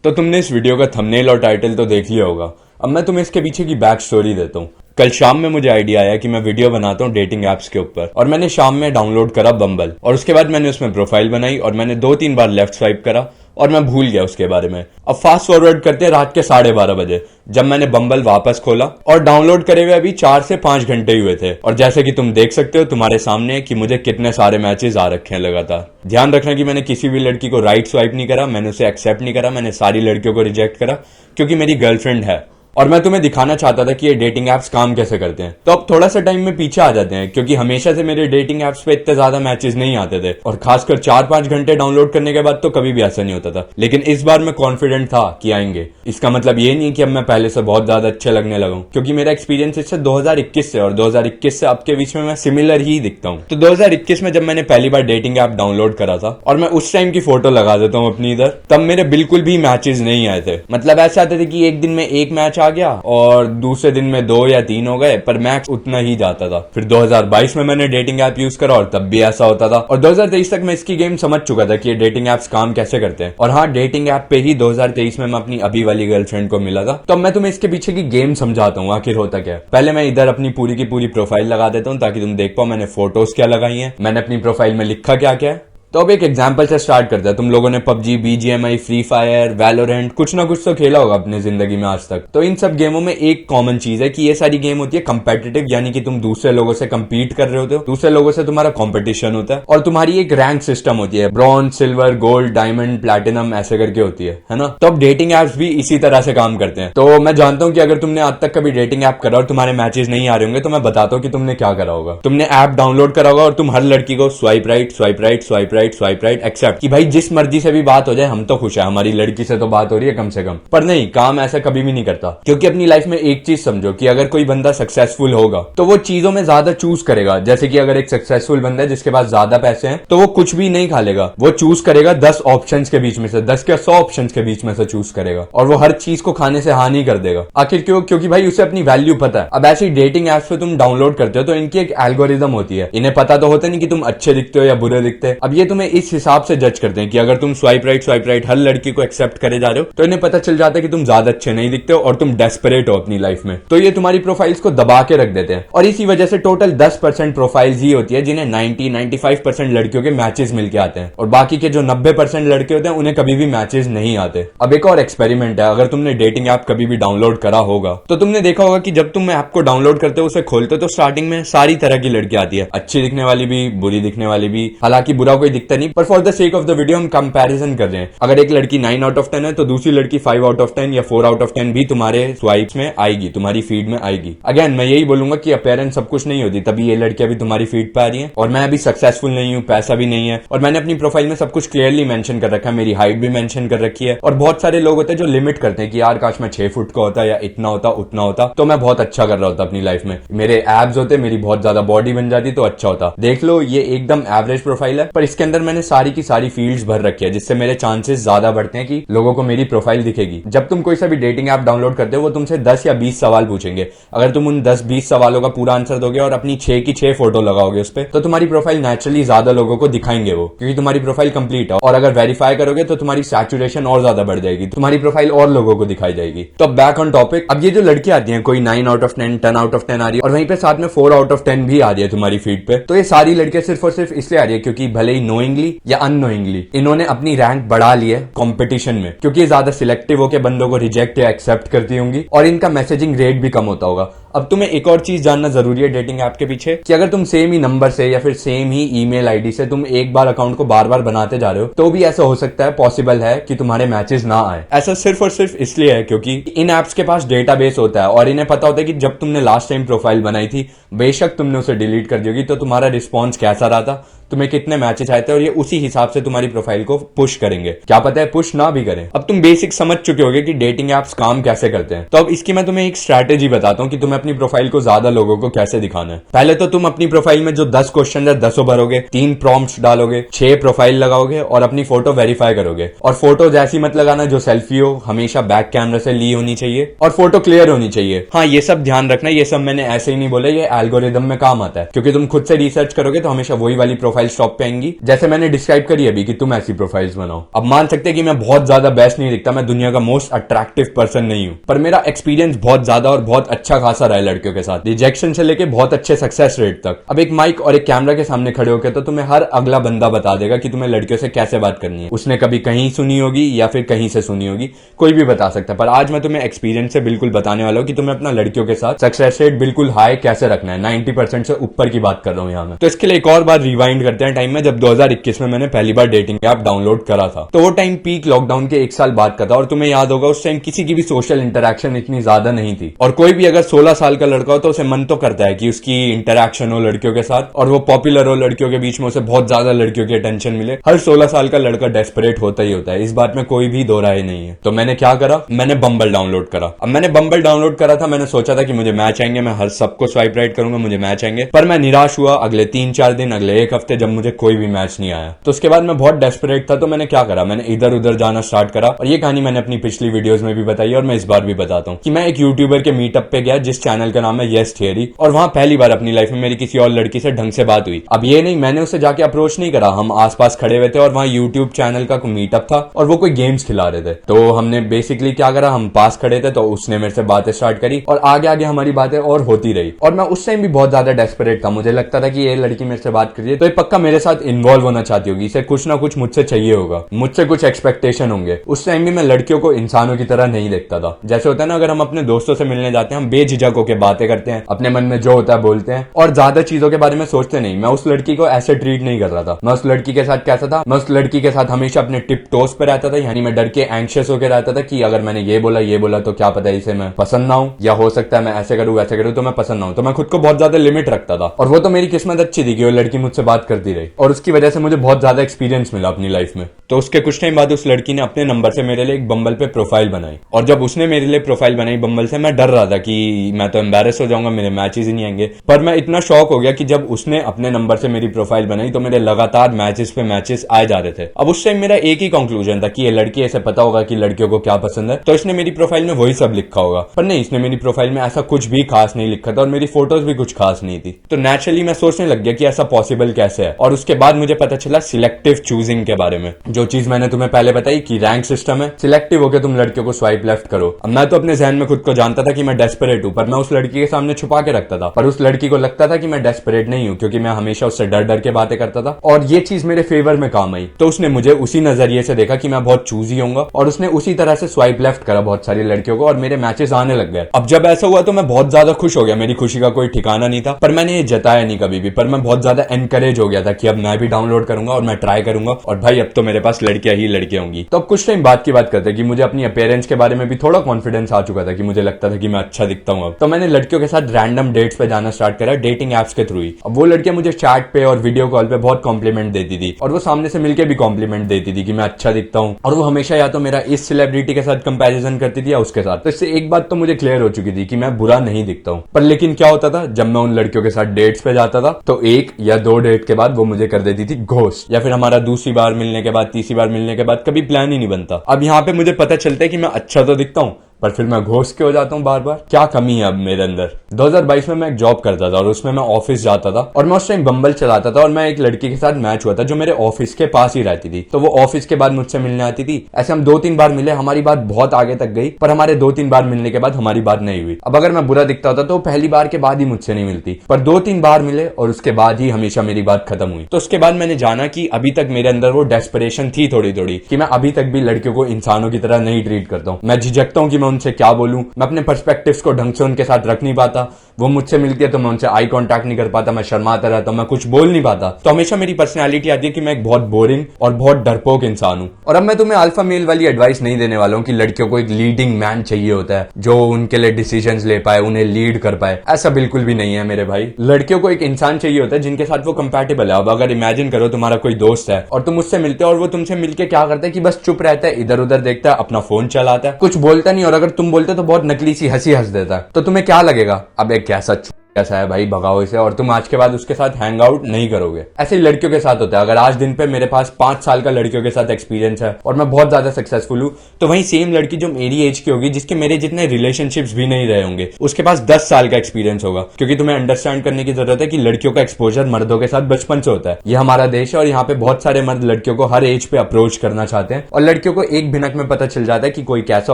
तो तुमने इस वीडियो का थंबनेल और टाइटल तो देख लिया होगा। अब मैं तुम्हें इसके पीछे की बैक स्टोरी देता हूँ। कल शाम में मुझे आइडिया आया कि मैं वीडियो बनाता हूँ डेटिंग एप्स के ऊपर, और मैंने शाम में डाउनलोड करा बम्बल, और उसके बाद मैंने उसमें प्रोफाइल बनाई और मैंने 2-3 बार लेफ्ट स्वाइप करा और मैं भूल गया उसके बारे में। अब फास्ट फॉरवर्ड करते रात के 12:30 बजे जब मैंने बम्बल वापस खोला, और डाउनलोड करे हुए अभी 4 से 5 घंटे ही हुए थे, और जैसे कि तुम देख सकते हो तुम्हारे सामने कि मुझे कितने सारे मैचेस आ रखे हैं लगातार। ध्यान रखना कि मैंने किसी भी लड़की को राइट स्वाइप नहीं करा, मैंने उसे एक्सेप्ट नहीं करा, मैंने सारी लड़कियों को रिजेक्ट करा क्योंकि मेरी गर्लफ्रेंड है और मैं तुम्हें दिखाना चाहता था कि ये डेटिंग एप्स काम कैसे करते हैं। तो अब थोड़ा सा टाइम में पीछे आ जाते हैं, क्योंकि हमेशा से मेरे डेटिंग एप्स पे इतने ज्यादा मैचेस नहीं आते थे, और खासकर 4-5 घंटे डाउनलोड करने के बाद तो कभी भी ऐसा नहीं होता था। लेकिन इस बार मैं कॉन्फिडेंट था कि आएंगे। इसका मतलब ये नहीं कि अब मैं पहले से बहुत ज्यादा अच्छे लगने लगा हूं, क्योंकि मेरा एक्सपीरियंस इससे 2021 से और 2021 से अब के बीच में मैं सिमिलर ही दिखता हूँ। तो 2021 में जब मैंने पहली बार डेटिंग ऐप डाउनलोड करा था, और मैं उस टाइम की फोटो लगा देता हूँ अपनी इधर, तब मेरे बिल्कुल भी मैचेस नहीं आए थे। मतलब ऐसे आते थे कि एक दिन में एक मैच आ गया और दूसरे दिन में 2 या 3 हो गए, पर मैक्स उतना ही जाता था। फिर 2022 में मैंने डेटिंग ऐप यूज करा और तब भी ऐसा होता था, और 2023 तक मैं इसकी गेम समझ चुका था कि ये डेटिंग ऐप्स काम कैसे करते हैं। और हाँ, डेटिंग ऐप पे ही 2023 में मैं अपनी अभी वाली गर्लफ्रेंड को मिला था। तो अब मैं तुम्हें इसके पीछे की गेम समझाता हूँ आखिर होता क्या है। पहले मैं इधर अपनी पूरी की पूरी प्रोफाइल लगा देता हूँ ताकि तुम देख पाओ मैंने फोटोज क्या लगाई हैं, मैंने अपनी प्रोफाइल में लिखा क्या क्या है। तो अब एक एग्जाम्पल से स्टार्ट करते हैं। तुम लोगों ने PUBG, BGMI, free fire, Valorant कुछ ना कुछ तो खेला होगा अपने जिंदगी में आज तक। तो इन सब गेमों में एक कॉमन चीज है कि ये सारी गेम होती है कंपेटिटिव, यानी कि तुम दूसरे लोगों से कंपीट कर रहे होते हो, दूसरे लोगों से तुम्हारा कंपटीशन होता है, और तुम्हारी एक रैंक सिस्टम होती है, bronze, silver, gold, diamond, platinum ऐसे करके होती है ना। तो अब डेटिंग एप्स भी इसी तरह से काम करते हैं। तो मैं जानता हूं कि अगर तुमने आज तक कभी डेटिंग ऐप करा और तुम्हारे मैचेस नहीं आ रहे होंगे, तो मैं बताता हूं कि तुमने क्या करा होगा। तुमने ऐप डाउनलोड करा होगा और तुम हर लड़की को swipe right, swipe right, swipe right, swipe right, कि भाई जिस मर्जी से भी बात हो जाए हम तो खुश है, हमारी लड़की से तो बात हो रही है कम से कम। पर नहीं, काम ऐसा कभी भी नहीं करता, क्योंकि अपनी लाइफ में एक चीज समझो कि अगर कोई बंदा सक्सेसफुल होगा तो वो चीजों में ज्यादा चूज करेगा। जैसे कि अगर एक सक्सेसफुल बंदा है जिसके पास ज्यादा पैसे हैं, तो वो कुछ भी नहीं खा लेगा, वो चूज करेगा 10 ऑप्शंस के बीच में से, 10 के 100 ऑप्शंस के बीच में से चूज करेगा, और वो हर चीज को खाने से हाँ नहीं कर देगा। आखिर क्यों? क्योंकि भाई उसे अपनी वैल्यू पता है। अब ऐसी डेटिंग एप्स पे तुम डाउनलोड करते हो तो इनकी एक एल्गोरिदम होती है, इन्हें पता तो होता नहीं कि तुम अच्छे दिखते हो या बुरे दिखते हैं। अब ये तुम्हें इस हिसाब से जज करते हैं कि अगर तुम स्वाइप राइट हर लड़की को एक्सेप्ट करे जा रहे हो, तो इन्हें पता चल जाता है कि तुम ज्यादा अच्छे नहीं दिखते हो और तुम डेस्परेट हो अपनी लाइफ में, तो ये तुम्हारी प्रोफाइल्स को दबा के रख देते हैं। और इसी वजह से टोटल 10% प्रोफाइल्स ही होती है जिन्हें 90-95% लड़कियों के मैचेस मिलके आते हैं, और बाकी के जो 90% लड़के होते हैं उन्हें कभी भी मैचेस नहीं आते। अब एक और एक्सपेरिमेंट है, अगर तुमने डेटिंग ऐप कभी भी डाउनलोड करा होगा तो तुमने देखा होगा कि जब तुम ऐप को डाउनलोड करते हो, उसे खोलते हो, तो स्टार्टिंग में सारी तरह की लड़की आती है, अच्छी दिखने वाली भी, बुरी दिखने वाली भी। हालांकि बुरा कोई दिखता नहीं, पर for the sake of the video हम कंपैरिजन कर रहे हैं। अगर एक लड़की 9 आउट ऑफ 10 है तो दूसरी लड़की 5 आउट ऑफ 10 या 4 आउट ऑफ 10 भी तुम्हारे स्वाइप्स में आएगी, तुम्हारी फीड में आएगी। अगेन मैं यही बोलूंगा कि अपीयरेंस सब कुछ नहीं होती, तभी ये लड़कियां भी तुम्हारी फीड पे आ रही हैं। और मैं अभी सक्सेसफुल नहीं हूं, पैसा भी नहीं है, और मैंने अपनी प्रोफाइल में सब कुछ क्लियरली मेंशन कर रखा है, मेरी हाइट भी मेंशन कर रखी है। और बहुत सारे लोग होते हैं जो लिमिट करते हैं कि यार काश मैं 6 फुट का होता या इतना होता उतना होता तो मैं बहुत अच्छा कर रहा होता अपनी लाइफ में, मेरे एब्स होते, मेरी बहुत ज्यादा बॉडी बन जाती तो अच्छा होता। देख लो, ये एकदम एवरेज प्रोफाइल है, पर इसके अंदर मैंने सारी की सारी फील्ड्स भर रखी है, जिससे मेरे चांसेस ज्यादा बढ़ते हैं कि लोगों को मेरी प्रोफाइल दिखेगी। जब तुम कोई सा भी डेटिंग ऐप डाउनलोड करते हो, वो तुमसे 10 या 20 सवाल पूछेंगे। अगर तुम उन 10-20 सवालों का पूरा आंसर दोगे और अपनी 6 की 6 फोटो लगाओगे उस पर, तो तुम्हारी प्रोफाइल नेचुरली ज्यादा लोगों को दिखाएंगे वो, क्योंकि तुम्हारी प्रोफाइल कंप्लीट है। और अगर वेरीफाई करोगे तो तुम्हारी सैचुरेशन और ज्यादा बढ़ जाएगी, तुम्हारी प्रोफाइल और लोगों को दिखाई जाएगी। तो बैक ऑन टॉपिक, अब ये जो लड़की आती है, कोई 9 आउट ऑफ 10, 10 आउट ऑफ 10 आ रही है, और वहीं पे साथ में 4 आउट ऑफ 10 भी आ रही है तुम्हारी फीड पे, तो ये सारी लड़कियां सिर्फ और सिर्फ इसलिए आ रही है क्योंकि भले ही नोइंगली या अननोइंगली इन्होंने अपनी रैंक बढ़ा ली है कॉम्पिटिशन में, क्योंकि ज्यादा सिलेक्टिव होकर बंदों को रिजेक्ट या एक्सेप्ट करती होंगी, और इनका मैसेजिंग रेट भी कम होता होगा। अब तुम्हें एक और चीज जानना जरूरी है डेटिंग ऐप के पीछे, कि अगर तुम सेम ही नंबर से या फिर सेम ही ईमेल आईडी से तुम एक बार अकाउंट को बार बार बनाते जा रहे हो, तो भी ऐसा हो सकता है, पॉसिबल है कि तुम्हारे मैचेस ना आए। ऐसा सिर्फ और सिर्फ इसलिए है क्योंकि इन ऐप्स के पास डेटाबेस होता है, और इन्हें पता होता है कि जब तुमने लास्ट टाइम प्रोफाइल बनाई थी, बेशक तुमने उसे डिलीट कर दी होगी, तो तुम्हारा रिस्पॉन्स कैसा रहा था, तुम्हें कितने मैचेस आए थे, और ये उसी हिसाब से तुम्हारी प्रोफाइल को पुश करेंगे। क्या पता है पुश ना भी करें। अब तुम बेसिक समझ चुके होगे कि डेटिंग ऐप्स काम कैसे करते हैं, तो अब इसकी मैं तुम्हें एक स्ट्रैटेजी बताता हूं कि तुम्हें अपनी अपनी प्रोफाइल को ज्यादा लोगों को कैसे दिखाना है। पहले तो तुम अपनी प्रोफाइल में जो 10 क्वेश्चन है 10 भरोगे, 3 प्रॉम्प्ट्स डालोगे, 6 प्रोफाइल लगाओगे और अपनी फोटो वेरीफाई करोगे। और फोटो जैसी मत लगाना जो सेल्फी हो, हमेशा बैक कैमरा से ली होनी चाहिए और फोटो क्लियर होनी चाहिए। हाँ, ये सब ध्यान रखना, ये सब मैंने ऐसे ही नहीं बोला, ये एल्गोरिदम में काम आता है, क्योंकि तुम खुद से रिसर्च करोगे तो हमेशा वही वाली प्रोफाइल टॉप पे आएंगी जैसे मैंने डिस्क्राइब करी अभी कि तुम ऐसी प्रोफाइल्स बनाओ। अब मान सकते हैं कि मैं बहुत ज्यादा बेस्ट नहीं दिखता, मैं दुनिया का मोस्ट अट्रैक्टिव पर्सन नहीं हूं, पर मेरा एक्सपीरियंस बहुत ज्यादा और बहुत अच्छा खासा रहा है लड़कियों के साथ, रिजेक्शन से लेके बहुत अच्छे सक्सेस रेट तक। अब एक माइक और एक कैमरा के सामने खड़े होकर तो तुम्हें हर अगला बंदा बता देगा कि तुम्हें लड़कियों से कैसे बात करनी है। उसने कभी कहीं सुनी होगी या फिर कहीं से सुनी होगी, कोई भी बता सकता है, पर आज मैं तुम्हें एक्सपीरियंस से बिल्कुल बताने वाला हूं कि तुम्हें अपना लड़कियों के साथ सक्सेस रेट बिल्कुल हाई कैसे रखना है। 90% से ऊपर की बात कर रहा हूं यहां मैं। तो इसके लिए एक और बार रिवाइंड करते हैं टाइम में, जब 2021 में मैंने पहली बार डेटिंग ऐप डाउनलोड करा था। तो वो टाइम पीक लॉकडाउन के 1 साल बाद का था और तुम्हें याद होगा उस टाइम किसी की भी सोशल इंटरेक्शन इतनी ज्यादा नहीं थी। और कोई भी अगर 16 साल का लड़का हो तो उसे मन तो करता है कि उसकी इंटरेक्शन हो लड़कियों के साथ और वो पॉपुलर हो लड़कियों के बीच में, उसे बहुत ज्यादा लड़कियों की अटेंशन मिले। हर 16 साल का लड़का डेस्परेट होता ही होता है, इस बात में कोई भी दो राय नहीं है। तो मैंने क्या करा, मैंने बम्बल डाउनलोड करा। अब मैंने बम्बल डाउनलोड करा था, मैंने सोचा था कि मुझे मैच आएंगे, मैं हर सबको स्वाइप राइट करूंगा, मुझे मैच आएंगे, पर मैं निराश हुआ अगले 3-4 दिन, अगले 1 हफ्ते जब मुझे कोई भी मैच नहीं आया। तो उसके बाद मैं बहुत डेस्परेट था, तो मैंने क्या करा, मैंने इधर उधर जाना स्टार्ट करा। और ये कहानी मैंने अपनी पिछली वीडियोस में भी बताई और मैं इस बार भी बताता हूँ कि मैं एक यूट्यूबर के मीटअप पे गया जिस चैनल का नाम है यस थियरी, और वहां पहली बार अपनी लाइफ में मेरी किसी और लड़की से ढंग से बात हुई। अब ये नहीं मैंने उसे जाके अप्रोच नहीं करा, हम आसपास खड़े हुए थे और वहां यूट्यूब चैनल का मीटअप था और वो कोई गेम्स खिला रहे थे। तो हमने बेसिकली क्या करा, हम पास खड़े थे तो उसने मेरे से बातें स्टार्ट करी और आगे आगे हमारी बातें और होती रही। और मैं उस टाइम भी बहुत ज्यादा डेस्परेट था, मुझे लगता था कि ये लड़की मेरे से बात कर रही है तो ये पक्का मेरे साथ इन्वॉल्व होना चाहती होगी, इसे कुछ ना कुछ मुझसे चाहिए होगा, मुझसे कुछ एक्सपेक्टेशन होंगे। उस टाइम भी मैं लड़कियों को इंसानों की तरह नहीं देखता था। जैसे होता है ना, अगर हम अपने दोस्तों से मिलने जाते हैं, हम बेझिझक होकर बातें करते हैं, अपने मन में जो होता है बोलते हैं और ज्यादा चीजों के बारे में सोचते नहीं। मैं उस लड़की को ऐसे ट्रीट नहीं कर रहा था। मैं उस लड़की के साथ कैसा था, मैं उस लड़की के साथ हमेशा अपने टिप टोस पे रहता था, यानी मैं डर के एंग्शियस होकर रहता था कि अगर मैंने ये बोला तो क्या पता इसे मैं पसंद ना हूं, या हो सकता है मैं ऐसे करूं वैसे करूं तो मैं पसंद ना हूं। तो मैं खुद को बहुत ज्यादा लिमिट रखता था और वो तो मेरी किस्मत अच्छी थी कि वो लड़की मुझसे बात करती रही और उसकी वजह से मुझे बहुत ज्यादा एक्सपीरियंस मिला अपनी लाइफ में। तो उसके कुछ टाइम बाद उस लड़की ने अपने नंबर से मेरे लिए एक बम्बल पे प्रोफाइल बनाई और जब उसने मेरे लिए प्रोफाइल बनाई बम्बल से, मैं डर रहा था कि मैं तो एम्बेरस हो जाऊंगा, मेरे मैचेस ही नहीं आएंगे। पर मैं इतना शॉक हो गया कि जब उसने अपने नंबर से मेरी प्रोफाइल बनाई तो मेरे लगातार मैचेस पे मैचेस आए जा रहे थे। अब उस टाइम मेरा एक ही कंक्लूजन था कि ये लड़की, ऐसे पता होगा कि लड़कियों को क्या पसंद है, तो इसने मेरी प्रोफाइल में वही सब लिखा होगा। पर नहीं, इसने मेरी प्रोफाइल में ऐसा कुछ भी खास नहीं लिखा था और मेरी फोटोज भी कुछ खास नहीं थी। तो नेचुरली मैं सोचने लग गया कि ऐसा पॉसिबल कैसे है। और उसके बाद मुझे पता चला सिलेक्टिव चूजिंग के बारे में, जो चीज मैंने तुम्हें पहले बताई कि रैंक सिस्टम है, सिलेक्टिव होकर तुम लड़कियों को स्वाइप लेफ्ट करो। अब मैं तो अपने जहन में खुद को जानता था कि मैं डेस्परेट हूं, पर मैं उस लड़की के सामने छुपा के रखता था। पर उस लड़की को लगता था कि मैं डेस्परेट नहीं हूं, क्योंकि मैं हमेशा उससे डर डर के बातें करता था और ये चीज मेरे फेवर में काम आई। तो उसने मुझे उसी नजरिए से देखा कि मैं बहुत चूजी होऊंगा और उसने उसी तरह से स्वाइप लेफ्ट करा बहुत सारी लड़कियों को और मेरे मैचेस आने लग गए। अब जब ऐसा हुआ तो मैं बहुत ज्यादा खुश हो गया, मेरी खुशी का कोई ठिकाना नहीं था, पर मैंने ये जताया नहीं कभी भी। पर मैं बहुत ज्यादा एनकरेज हो गया था कि अब मैं भी डाउनलोड करूंगा और मैं ट्राई करूंगा और भाई अब तो मेरे पास लड़कियां ही लड़कियां होंगी। तो अब कुछ टाइम बाद की बात करते कि मुझे अपनी अपीयरेंस के बारे में भी थोड़ा कॉन्फिडेंस आ चुका था कि मुझे लगता था कि मैं अच्छा दिखता हूं। अब तो मैंने लड़कियों के साथ रैंडम डेट्स पे जाना स्टार्ट करा, डेटिंग एप्स के थ्रू ही। अब वो लड़कियां मुझे चैट पे और वीडियो कॉल पे बहुत कॉम्प्लीमेंट देती थी और वो सामने से मिलकर भी कॉम्प्लीमेंट देती थी कि मैं अच्छा दिखता हूं। और वो हमेशा या तो मेरा इस सेलिब्रिटी के साथ कंपैरिजन करती थी या उसके साथ। तो इससे एक बात तो मुझे क्लियर हो चुकी थी कि मैं बुरा नहीं दिखता हूं। पर लेकिन क्या होता था, जब मैं उन लड़कियों के साथ डेट्स पे जाता था तो 1 या 2 डेट के बाद वो मुझे कर देती थी घोस्ट, या फिर हमारा दूसरी बार मिलने के बाद, तीसरी बार मिलने के बाद कभी प्लान ही नहीं बनता। अब यहाँ पे मुझे पता चलता है कि मैं अच्छा तो दिखता हूं पर फिर मैं घोस्ट के हो जाता हूँ बार बार। क्या कमी है अब मेरे अंदर। 2022 में मैं एक जॉब करता था और उसमें मैं ऑफिस जाता था और मैं उस टाइम बम्बल चलाता था और मैं एक लड़की के साथ मैच हुआ था जो मेरे ऑफिस के पास ही रहती थी। तो वो ऑफिस के बाद मुझसे मिलने आती थी। ऐसे हम 2-3 बार मिले, हमारी बात बहुत आगे तक गई, पर हमारे 2-3 बार मिलने के बाद हमारी बात नहीं हुई। अब अगर मैं बुरा दिखता होता तो पहली बार के बाद ही मुझसे नहीं मिलती, पर 2-3 बार मिले और उसके बाद ही हमेशा मेरी बात खत्म हुई। तो उसके बाद मैंने जाना कि अभी तक मेरे अंदर वो डेस्परेशन थी थोड़ी थोड़ी कि मैं अभी तक भी लड़कियों को इंसानों की तरह नहीं ट्रीट करता हूँ। मैं झिझकता हूँ कि मैं उनसे क्या बोलूं, मैं अपने पर्सपेक्टिव्स को ढंग से उनके साथ रख नहीं पाता। वो मुझसे मिलती है तो मैं उनसे आई कांटेक्ट नहीं कर पाता, मैं शर्माता रहता हूं, मैं कुछ बोल नहीं पाता। तो हमेशा मेरी पर्सनैलिटी आती है कि मैं एक बहुत बोरिंग और बहुत डरपोक इंसान हूं। और अब मैं तुम्हें अल्फा मेल वाली एडवाइस नहीं देने वाला हूं कि लड़कियों को एक लीडिंग मैन चाहिए होता है जो उनके लिए डिसीजंस ले पाए, उन्हें लीड कर पाए। ऐसा बिल्कुल भी नहीं है मेरे भाई। लड़कियों को एक इंसान चाहिए होता है जिनके साथ वो कंपैटिबल है। अब अगर इमेजिन करो तुम्हारा कोई दोस्त है और तुम उससे मिलते हो और वो तुमसे मिलके क्या करता है कि बस चुप रहता है, इधर उधर देखता है, अपना फोन चलाता है, कुछ बोलता नहीं। और अगर तुम बोलते तो बहुत नकली सी हंसी हंस देता है। तो तुम्हें क्या लगेगा, अब एक कैसा कैसा है भाई, भगाओ इसे, और तुम आज के बाद उसके साथ हैंग आउट नहीं करोगे। ऐसे ही लड़कियों के साथ होता है। अगर आज दिन पे मेरे पास 5 साल का लड़कियों के साथ एक्सपीरियंस है और मैं बहुत ज्यादा सक्सेसफुल हूं, तो वही सेम लड़की जो मेरी एज की होगी, जिसके मेरे जितने रिलेशनशिप्स भी नहीं रहे होंगे, उसके पास 10 साल का एक्सपीरियंस होगा। क्योंकि तुम्हें अंडरस्टैंड करने की जरूरत है कि लड़कियों का एक्सपोजर मर्दों के साथ बचपन से होता है। ये हमारा देश है और यहाँ पे बहुत सारे मर्द लड़कियों को हर एज पे अप्रोच करना चाहते हैं, और लड़कियों को एक भिनक में पता चल जाता है कि कोई कैसा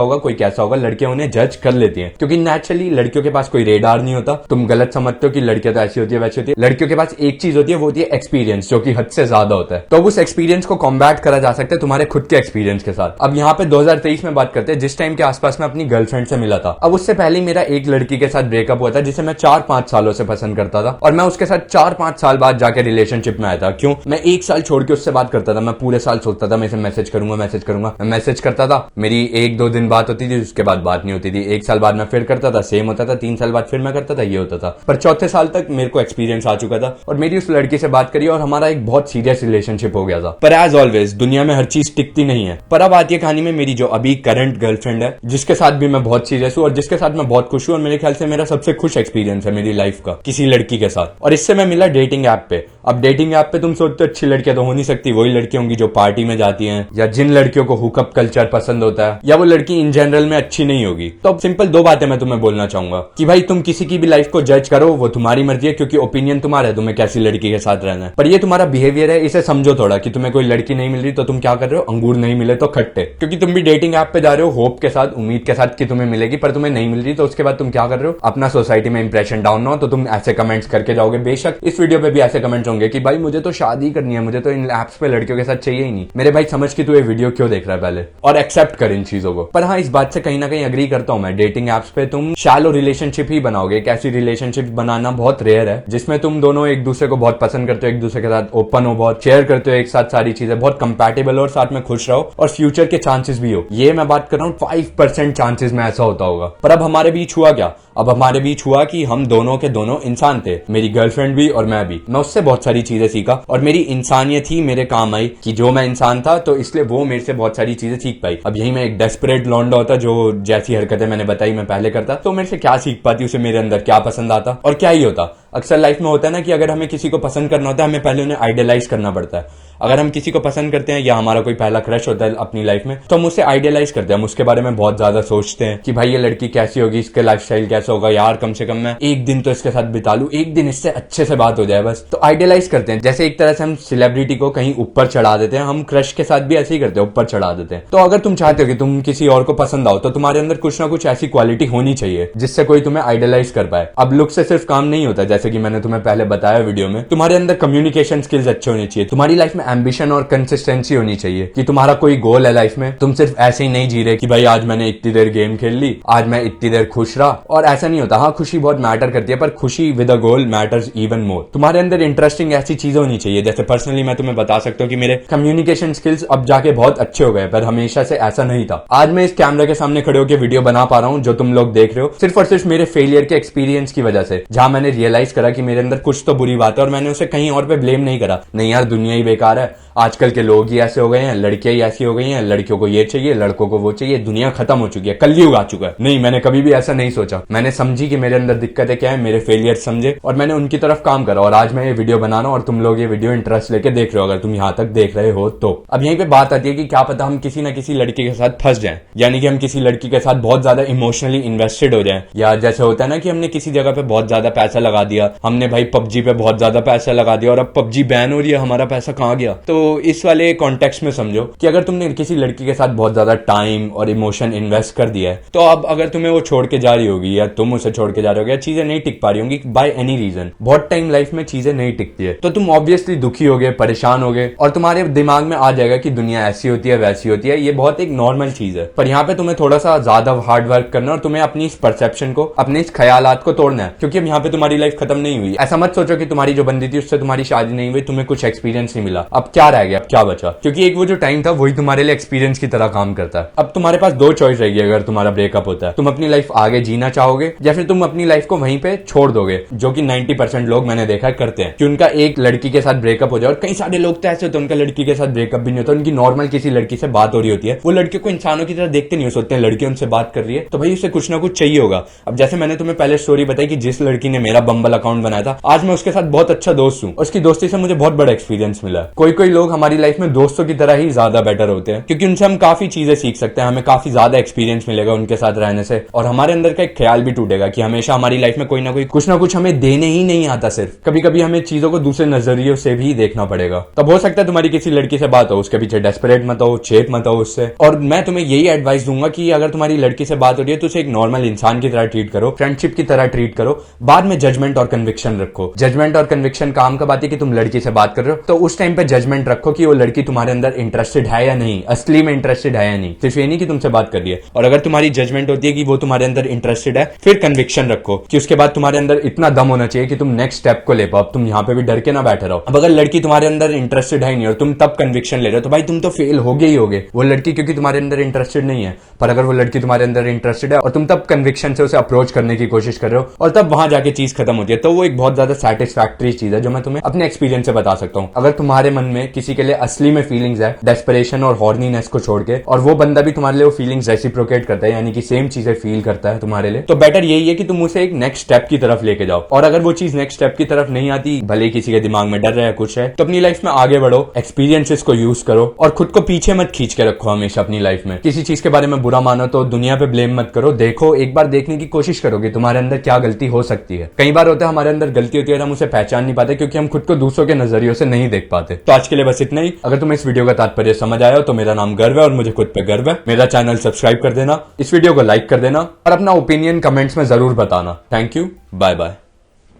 होगा, कोई कैसा होगा। लड़कियां उन्हें जज कर लेती हैं, क्योंकि नेचुरली लड़कियों के पास कोई रेडार नहीं होता। तुम गलत समझते हो कि लड़कियां तो ऐसी होती है वैसी होती है। लड़कियों के पास एक चीज होती है, वो होती है एक्सपीरियंस, जो कि हद से ज्यादा होता है। तो उस एक्सपीरियंस को कॉम्बैट करा जा सकता है तुम्हारे खुद के एक्सपीरियंस के साथ। अब यहाँ पे 2023 में बात करते हैं, जिस टाइम के आसपास मैं अपनी गर्लफ्रेंड से मिला था। अब उससे पहले मेरा एक लड़की के साथ ब्रेकअप हुआ था, जिसे मैं 4-5 सालों से पसंद करता था, और मैं उसके साथ 4-5 साल बाद जाके रिलेशनशिप में आया था। क्यों? मैं 1 साल छोड़ के उससे बात करता था। मैं पूरे साल सोचता था मैं इसे मैसेज करूंगा, मैं मैसेज करता था, मेरी 1-2 दिन बात होती थी, उसके बाद बात नहीं होती थी। 1 साल बाद मैं फिर करता था, सेम होता था। 3 साल बाद फिर मैं करता था, ये होता था। पर चौथे साल तक मेरे को एक्सपीरियंस आ चुका था और मेरी उस लड़की से बात करी और हमारा एक बहुत सीरियस रिलेशनशिप हो गया था। पर एज ऑलवेज दुनिया में हर चीज टिकती नहीं है। पर अब आती है कहानी में मेरी जो अभी करंट गर्लफ्रेंड है, जिसके साथ भी मैं बहुत सीरियस हूँ और जिसके साथ मैं बहुत खुश हूँ, और मेरे ख्याल से मेरा सबसे खुश एक्सपीरियंस है मेरी लाइफ का किसी लड़की के साथ। और इससे मैं मिला डेटिंग ऐप पे। अब डेटिंग ऐप पे तुम सोचते हो अच्छी लड़कियां तो हो नहीं सकती, वही लड़कियां होंगी जो पार्टी में जाती हैं, या जिन लड़कियों को हुकअप कल्चर पसंद होता है, या वो लड़की इन जनरल में अच्छी नहीं होगी। तो अब सिंपल 2 बातें मैं तुम्हें बोलना चाहूंगा कि भाई तुम किसी की भी लाइफ को जज करो, वो तुम्हारी मर्जी है, क्योंकि ओपिनियन तुम्हारा है तुम्हें कैसी लड़की के साथ रहना है। पर ये तुम्हारा बिहेवियर है, इसे समझो थोड़ा कि तुम्हें कोई लड़की नहीं मिल रही तो तुम क्या कर रहे हो, अंगूर नहीं मिले तो खट्टे। क्योंकि तुम भी डेटिंग ऐप पे जा रहे हो होप के साथ, उम्मीद के साथ कि तुम्हें मिलेगी, पर तुम्हें नहीं मिल रही, तो उसके बाद तुम क्या कर रहे हो, अपना सोसाइटी में इंप्रेशन डाउन ना हो तो तुम ऐसे कमेंट्स करके जाओगे। बेशक इस वीडियो पे भी ऐसे कमेंट्स होंगे कि भाई मुझे तो शादी करनी है, मुझे तो इन ऐप्स पे लड़कियों के साथ चाहिए ही नहीं। मेरे भाई समझ कि तू ये वीडियो क्यों देख रहा है पहले, और एक्सेप्ट कर इन चीजों को। पर हाँ, इस बात से कहीं ना कहीं अग्री करता हूं मैं, डेटिंग ऐप्स पे तुम शैलो रिलेशनशिप ही बनाओगे। एक ऐसी रिलेशनशिप बनाना बहुत रेयर है जिसमें तुम दोनों एक दूसरे को बहुत पसंद करते हो, एक दूसरे के साथ ओपन हो, बहुत शेयर करते हो एक साथ सारी चीजें, बहुत कंपैटिबल हो और साथ में खुश रहो, और फ्यूचर के चांसेस भी हो। ये मैं बात कर रहा हूँ 5% चांसेस में ऐसा होता होगा। पर अब हमारे बीच हुआ क्या? अब हमारे बीच हुआ कि हम दोनों के दोनों इंसान थे, मेरी गर्लफ्रेंड भी और मैं भी। मैं उससे बहुत सारी चीजें सीखा और मेरी इंसानियत ही मेरे काम आई कि जो मैं इंसान था तो इसलिए वो मेरे से बहुत सारी चीजें सीख पाई। अब यही मैं एक डेस्परेट लौंडा होता जो जैसी हरकतें मैंने बताई मैं पहले करता, तो मेरे से क्या सीख पाती, उसे मेरे अंदर क्या पसंद आता और क्या ही होता। अक्सर लाइफ में होता है ना कि अगर हमें किसी को पसंद करना होता है, हमें पहले उन्हें आइडियलाइज करना पड़ता है। अगर हम किसी को पसंद करते हैं या हमारा कोई पहला क्रश होता है अपनी लाइफ में, तो हम उसे आइडियलाइज करते हैं, हम उसके बारे में बहुत ज्यादा सोचते हैं कि भाई ये लड़की कैसी होगी, इसके लाइफस्टाइल कैसा होगा, यार कम से कम मैं एक दिन तो इसके साथ बिता लूं, एक दिन इससे अच्छे से बात हो जाए बस। तो आइडियलाइज करते हैं, जैसे एक तरह से हम सेलिब्रिटी को कहीं ऊपर चढ़ा देते हैं, हम क्रश के साथ भी ऐसे ही करते हैं, ऊपर चढ़ा देते हैं। तो अगर तुम चाहते हो कि तुम किसी और को पसंद आओ, तो तुम्हारे अंदर कुछ ना कुछ ऐसी क्वालिटी होनी चाहिए जिससे कोई तुम्हें आइडियलाइज कर पाए। अब लुक से सिर्फ काम नहीं होता, जैसे कि मैंने तुम्हें पहले बताया वीडियो में, तुम्हारे अंदर कम्युनिकेशन स्किल्स अच्छे होने चाहिए, तुम्हारी लाइफ में एम्बिशन और कंसिस्टेंसी होनी चाहिए कि तुम्हारा कोई गोल है लाइफ में। तुम सिर्फ ऐसे ही नहीं जी रहे कि भाई आज मैंने इतनी देर गेम खेल ली, आज मैं इतनी देर खुश रहा, और ऐसा नहीं होता। हाँ, खुशी बहुत मैटर करती है, पर खुशी with a goal matters even more. तुम्हारे अंदर इंटरेस्टिंग ऐसी चीजें होनी चाहिए, जैसे पर्सनली मैं तुम्हें बता सकता हूँ कि मेरे कम्युनिकेशन स्किल्स अब जाके बहुत अच्छे हो गए, पर हमेशा से ऐसा नहीं था। आज मैं इस कैमरा के सामने खड़े होकर वीडियो बना पा रहा हूँ जो तुम लोग देख रहे हो, सिर्फ और सिर्फ मेरे फेलियर के एक्सपीरियंस की वजह से, जहां मैंने रियलाइज करा कि मेरे अंदर कुछ तो बुरी बात है, और मैंने उसे कहीं और पे ब्लेम नहीं करा। नहीं यार, दुनिया ही बेकार है, आजकल के लोग ही ऐसे हो गए हैं, लड़कियां ही ऐसी हो गई हैं, लड़कियों को ये चाहिए, लड़कों को वो चाहिए, दुनिया खत्म हो चुकी है, कलयुग आ चुका है। नहीं, मैंने कभी भी ऐसा नहीं सोचा। मैंने समझी कि मेरे अंदर दिक्कतें क्या है, मेरे फेलियर समझे और मैंने उनकी तरफ काम करा, और आज मैं ये वीडियो बना रहा हूं और तुम लोग ये वीडियो इंटरेस्ट लेके देख रहे हो, अगर तुम यहां तक देख रहे हो तो। अब यहीं पे बात आती है कि क्या पता हम किसी ना किसी लड़की के साथ फंस जाएं, यानी कि हम किसी लड़की के साथ बहुत ज्यादा इमोशनली इन्वेस्टेड हो जाएं, या जैसे होता है ना कि हमने किसी जगह पे बहुत ज्यादा पैसा लगा दिया, हमने भाई पबजी पे बहुत ज्यादा पैसा लगा दिया और अब पबजी बैन हो रही है, हमारा पैसा कहां गया। तो इस वाले कॉन्टेक्स्ट में समझो कि अगर तुमने किसी लड़की के साथ बहुत ज्यादा टाइम और इमोशन इन्वेस्ट कर दिया है, तो अब अगर तुम्हें वो छोड़ के जा रही होगी या तुम उसे छोड़ के जा रहे हो, या चीजें नहीं टिक पा रही होंगी बाय एनी रीजन, बहुत टाइम लाइफ में चीजें नहीं टिकती है, तो तुम ऑब्वियसली दुखी होगे, परेशान होगे, और तुम्हारे दिमाग में आ जाएगा कि दुनिया ऐसी होती है वैसी होती है। ये बहुत एक नॉर्मल चीज है, पर यहाँ पे तुम्हें थोड़ा सा ज्यादा हार्ड वर्क करना और तुम्हें अपनी इस परसेप्शन को, अपने इस ख्यालात को तोड़ना है, क्योंकि अब यहाँ पे तुम्हारी लाइफ खत्म नहीं हुई। ऐसा मत सोचो कि तुम्हारी जो बंदी थी उससे तुम्हारी शादी नहीं हुई, तुम्हें कुछ एक्सपीरियंस नहीं मिला, अब क्या रह गया, अब क्या बचा? क्योंकि एक वो जो टाइम था वही तुम्हारे लिए एक्सपीरियंस की तरह काम करता है। अब तुम्हारे पास दो चॉइस रहेगी अगर तुम्हारा ब्रेकअप होता है, तुम अपनी लाइफ आगे जीना चाहोगे या फिर तुम अपनी लाइफ को वहीं पे छोड़ दोगे, जो कि 90% लोग मैंने देखा करते हैं कि उनका एक लड़की के साथ ब्रेकअप हो जाए। और कई सारे लोग तो ऐसे होते हैं उनका लड़की के साथ ब्रेकअप भी नहीं होता, उनकी नॉर्मल किसी लड़की से बात हो रही होती है, वो लड़कियों को इंसानों की तरह देखते नहीं हो, सोचते हैं लड़की उनसे बात कर रही है तो भाई उसे कुछ ना कुछ चाहिए होगा। अब जैसे मैंने तुम्हें पहले स्टोरी बताई कि जिस लड़की ने मेरा बम्बल अकाउंट बनाया था, आज मैं उसके साथ बहुत अच्छा दोस्त हूँ, उसकी दोस्ती से मुझे बहुत बड़ा एक्सपीरियंस मिला। कोई कोई लोग हमारी लाइफ में दोस्तों की तरह ही ज्यादा बेटर होते हैं, क्योंकि उनसे हम काफी चीजें सीख सकते हैं, हमें काफी ज्यादा एक्सपीरियंस मिलेगा उनके साथ रहने से, और हमारे अंदर का एक ख्याल भी टूटेगा कि हमेशा हमारी लाइफ में कोई ना कोई कुछ ना कुछ हमें देने ही नहीं आता, सिर्फ कभी कभी हमें चीजों को दूसरे नजरियों से भी देखना पड़ेगा। तब हो सकता है तुम्हारी किसी लड़की से बात हो, उसके पीछे डेस्परेट मत हो, चेप मत हो उससे। और मैं तुम्हें यही एडवाइस दूंगा कि अगर तुम्हारी लड़की से बात हो रही है तो उसे एक नॉर्मल इंसान की तरह ट्रीट करो, फ्रेंडशिप की तरह ट्रीट करो, बाद में जजमेंट और कन्विक्शन रखो। जजमेंट और कन्विक्शन काम का बात है कि तुम लड़की से बात कर रहे हो तो उस टाइम पे जजमेंट रखो कि वो लड़की तुम्हारे अंदर इंटरेस्टेड है या नहीं, असली में इंटरेस्टेड है या नहीं, सिर्फ ये नहीं कि तुमसे बात कर रही है। और अगर तुम्हारी जजमेंट होती है कि वो तुम्हारे अंदर इंटरेस्टेड है, फिर कन्विक्शन रखो कि उसके बाद तुम्हारे अंदर इतना दम होना चाहिए कि तुम नेक्स्ट स्टेप को ले पाओ। अब तुम यहाँ पे भी डर के ना बैठे रहो। अब अगर लड़की तुम्हारे अंदर इंटरेस्टेड है नहीं और तुम तब कन्विक्शन ले रहे हो तो भाई तुम तो फेल हो गए ही होगे। वो लड़की क्योंकि तुम्हारे अंदर इंटरेस्टेड नहीं है, पर अगर वो लड़की तुम्हारे अंदर इंटरेस्टेड है और तुम तब कन्विक्शन से उसे अप्रोच करने की कोशिश कर रहे हो और तब वहां जाके चीज खत्म होती है, तो वो एक बहुत ज्यादा सेटिस्फैक्टरी चीज है जो मैं तुम्हें अपने एक्सपीरियंस से बता सकता हूँ। अगर तुम्हारे मन में किसी के लिए असली में फीलिंग्स है, डेस्परेशन और हॉर्नीनेस को छोड़ के, और वो बंदा भी तुम्हारे लिए वो फीलिंग्स रेसिप्रोकेट करता है, यानी कि सेम चीजें फील करता है तुम्हारे लिए, तो बेटर यही है कि तुम उसे एक नेक्स्ट स्टेप की तरफ लेके जाओ। और अगर वो चीज नेक्स्ट स्टेप की तरफ नहीं आती, भले किसी के दिमाग में डर रहा है कुछ है, तो अपनी लाइफ में आगे बढ़ो, एक्सपीरियंसेस को यूज करो और खुद को पीछे मत खींच के रखो हमेशा अपनी लाइफ में। किसी चीज के बारे में बुरा मानो तो दुनिया पे ब्लेम मत करो, देखो एक बार देखने की कोशिश करो कि तुम्हारे अंदर क्या गलती हो सकती है। कई बार होता है हमारे अंदर गलती होती है और हम उसे पहचान नहीं पाते क्योंकि हम खुद को दूसरों के नजरियों से नहीं देख पाते। तो आज के लिए बस इतना ही। अगर तुम्हें इस वीडियो का तात्पर्य समझ आया हो तो मेरा नाम गर्व है और मुझे खुद पे गर्व है। मेरा चैनल सब्सक्राइब कर देना, इस वीडियो को लाइक कर देना और अपना ओपिनियन कमेंट्स में जरूर बताना। Thank you, bye bye.